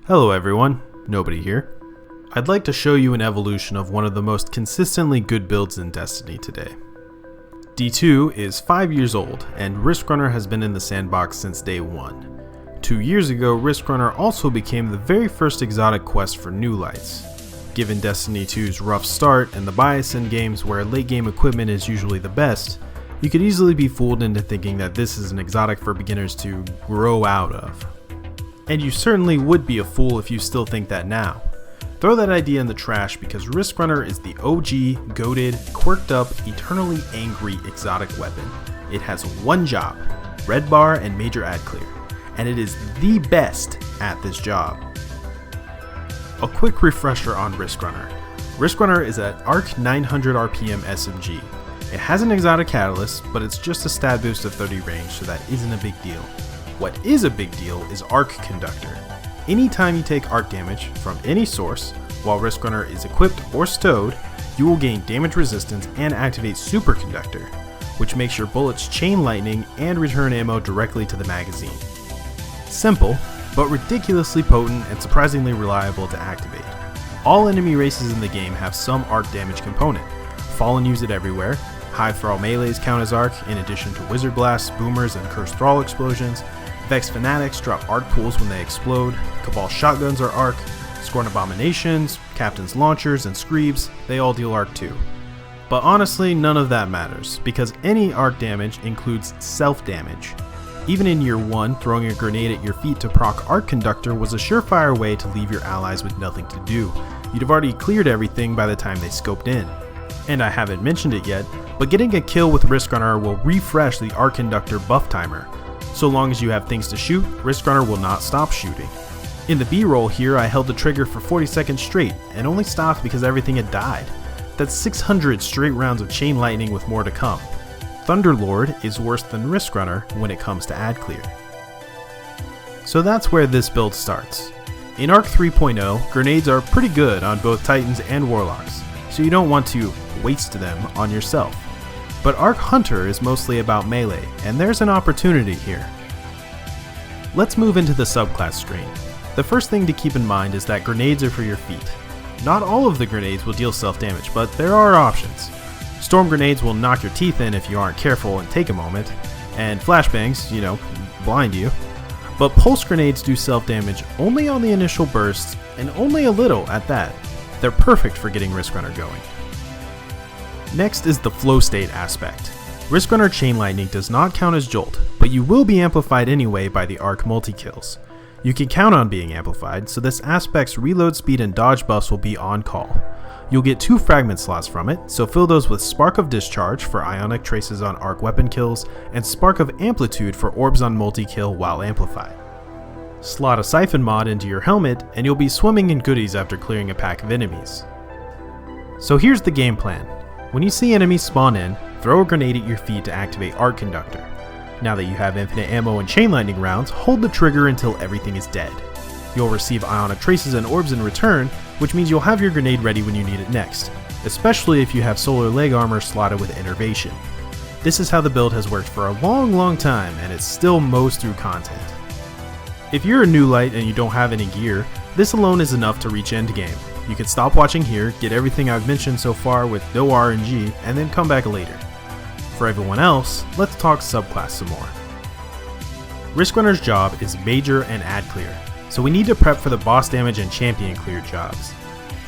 Hello everyone, Nobody here. I'd like to show you an evolution of one of the most consistently good builds in Destiny today. D2 is 5 years old, and Riskrunner has been in the sandbox since day 1. 2 years ago, Riskrunner also became the very first exotic quest for new lights. Given Destiny 2's rough start and the bias in games where late game equipment is usually the best, you could easily be fooled into thinking that this is an exotic for beginners to grow out of. And you certainly would be a fool if you still think that now. Throw that idea in the trash because Riskrunner is the OG, goated, quirked up, eternally angry exotic weapon. It has one job, red bar and major ad clear, and it is the best at this job. A quick refresher on Riskrunner. Riskrunner is an ARC 900 RPM SMG. It has an exotic catalyst, but it's just a stat boost of 30 range, so that isn't a big deal. What is a big deal is Arc Conductor. Anytime you take arc damage from any source, while Riskrunner is equipped or stowed, you will gain damage resistance and activate Superconductor, which makes your bullets chain lightning and return ammo directly to the magazine. Simple, but ridiculously potent and surprisingly reliable to activate. All enemy races in the game have some arc damage component. Fallen use it everywhere. High Thrall melees count as arc, in addition to Wizard Blasts, Boomers, and Cursed Thrall explosions. Vex Fanatics drop arc pools when they explode. Cabal shotguns are arc. Scorn Abominations, Captain's Launchers, and Screebs, they all deal arc too. But honestly, none of that matters, because any arc damage includes self-damage. Even in year 1, throwing a grenade at your feet to proc Arc Conductor was a surefire way to leave your allies with nothing to do. You'd have already cleared everything by the time they scoped in. And I haven't mentioned it yet, but getting a kill with Riskrunner will refresh the Arc Conductor buff timer. So long as you have things to shoot, Riskrunner will not stop shooting. In the B-roll here, I held the trigger for 40 seconds straight, and only stopped because everything had died. That's 600 straight rounds of chain lightning with more to come. Thunderlord is worse than Riskrunner when it comes to ad clear. So that's where this build starts. In Arc 3.0, grenades are pretty good on both Titans and Warlocks, so you don't want to waste them on yourself. But Arc Hunter is mostly about melee, and there's an opportunity here. Let's move into the subclass screen. The first thing to keep in mind is that grenades are for your feet. Not all of the grenades will deal self-damage, but there are options. Storm grenades will knock your teeth in if you aren't careful and take a moment, and flashbangs, blind you. But pulse grenades do self-damage only on the initial bursts, and only a little at that. They're perfect for getting Riskrunner going. Next is the flow state aspect. Riskrunner Chain Lightning does not count as Jolt, but you will be amplified anyway by the Arc multi-kills. You can count on being amplified, so this aspect's reload speed and dodge buffs will be on call. You'll get 2 fragment slots from it, so fill those with Spark of Discharge for ionic traces on Arc weapon kills, and Spark of Amplitude for orbs on multi-kill while amplified. Slot a Siphon mod into your helmet, and you'll be swimming in goodies after clearing a pack of enemies. So here's the game plan. When you see enemies spawn in, throw a grenade at your feet to activate Arc Conductor. Now that you have infinite ammo and chain lightning rounds, hold the trigger until everything is dead. You'll receive ionic traces and orbs in return, which means you'll have your grenade ready when you need it next, especially if you have solar leg armor slotted with Innervation. This is how the build has worked for a long time, and it still mows through content. If you're a new light and you don't have any gear, this alone is enough to reach endgame. You can stop watching here, get everything I've mentioned so far with no RNG, and then come back later. For everyone else, let's talk subclass some more. Riskrunner's job is major and ad clear, so we need to prep for the boss damage and champion clear jobs.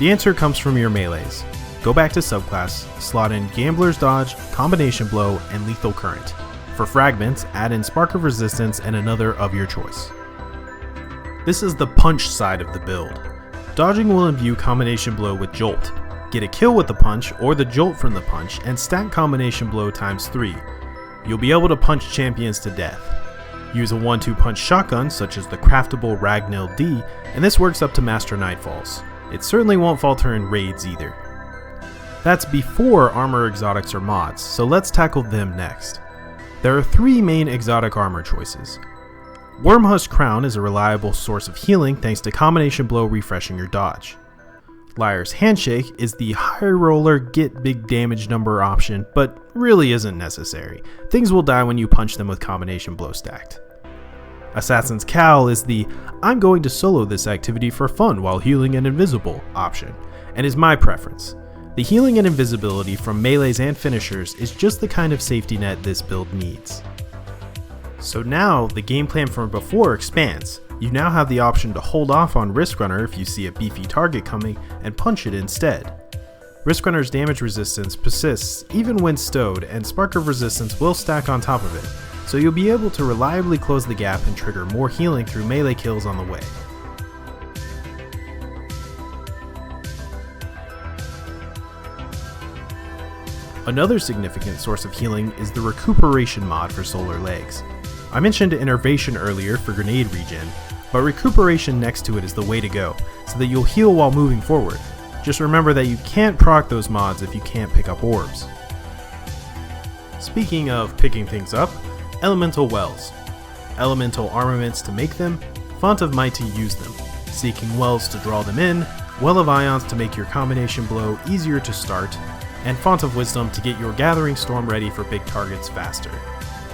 The answer comes from your melees. Go back to subclass, slot in Gambler's Dodge, Combination Blow, and Lethal Current. For fragments, add in Spark of Resistance and another of your choice. This is the punch side of the build. Dodging will imbue Combination Blow with Jolt. Get a kill with the punch or the jolt from the punch and stack Combination Blow times 3. You'll be able to punch champions to death. Use a 1-2 punch shotgun such as the craftable Ragnil D, and this works up to Master Nightfalls. It certainly won't falter in raids either. That's before armor exotics or mods, so let's tackle them next. There are 3 main exotic armor choices. Wormhusk Crown is a reliable source of healing thanks to Combination Blow refreshing your dodge. Liar's Handshake is the high roller get big damage number option, but really isn't necessary. Things will die when you punch them with Combination Blow stacked. Assassin's Cowl is the "I'm going to solo this activity for fun while healing and invisible" option, and is my preference. The healing and invisibility from melees and finishers is just the kind of safety net this build needs. So now the game plan from before expands. You now have the option to hold off on Riskrunner if you see a beefy target coming and punch it instead. Riskrunner's damage resistance persists even when stowed, and Spark of Resistance will stack on top of it, so you'll be able to reliably close the gap and trigger more healing through melee kills on the way. Another significant source of healing is the recuperation mod for Solar Legs. I mentioned Innervation earlier for grenade regen, but recuperation next to it is the way to go, so that you'll heal while moving forward. Just remember that you can't proc those mods if you can't pick up orbs. Speaking of picking things up, Elemental Wells. Elemental armaments to make them, Font of Might to use them, Seeking Wells to draw them in, Well of Ions to make your combination blow easier to start, and Font of Wisdom to get your Gathering Storm ready for big targets faster.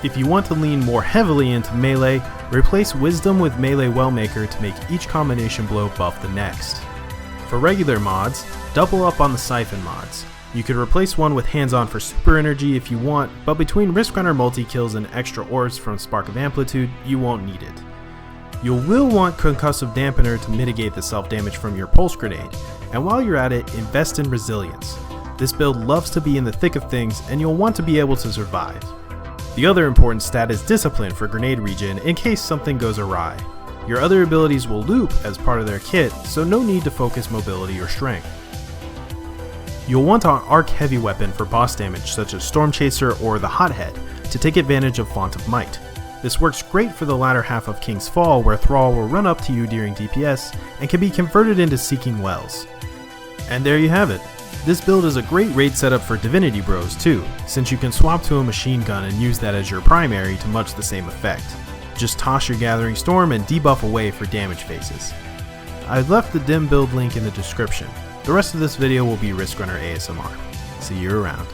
If you want to lean more heavily into melee, replace Wisdom with Melee Wellmaker to make each combination blow buff the next. For regular mods, double up on the Siphon mods. You could replace one with Hands On for super energy if you want, but between Riskrunner multi-kills and extra orbs from Spark of Amplitude, you won't need it. You will want Concussive Dampener to mitigate the self-damage from your Pulse Grenade, and while you're at it, invest in Resilience. This build loves to be in the thick of things, and you'll want to be able to survive. The other important stat is Discipline for grenade regen in case something goes awry. Your other abilities will loop as part of their kit, so no need to focus mobility or strength. You'll want an arc heavy weapon for boss damage such as Storm Chaser or the Hothead to take advantage of Font of Might. This works great for the latter half of King's Fall where Thrall will run up to you during DPS and can be converted into Seeking Wells. And there you have it. This build is a great raid setup for Divinity Bros too, since you can swap to a machine gun and use that as your primary to much the same effect. Just toss your Gathering Storm and debuff away for damage phases. I've left the dim build link in the description. The rest of this video will be Riskrunner ASMR. See you around.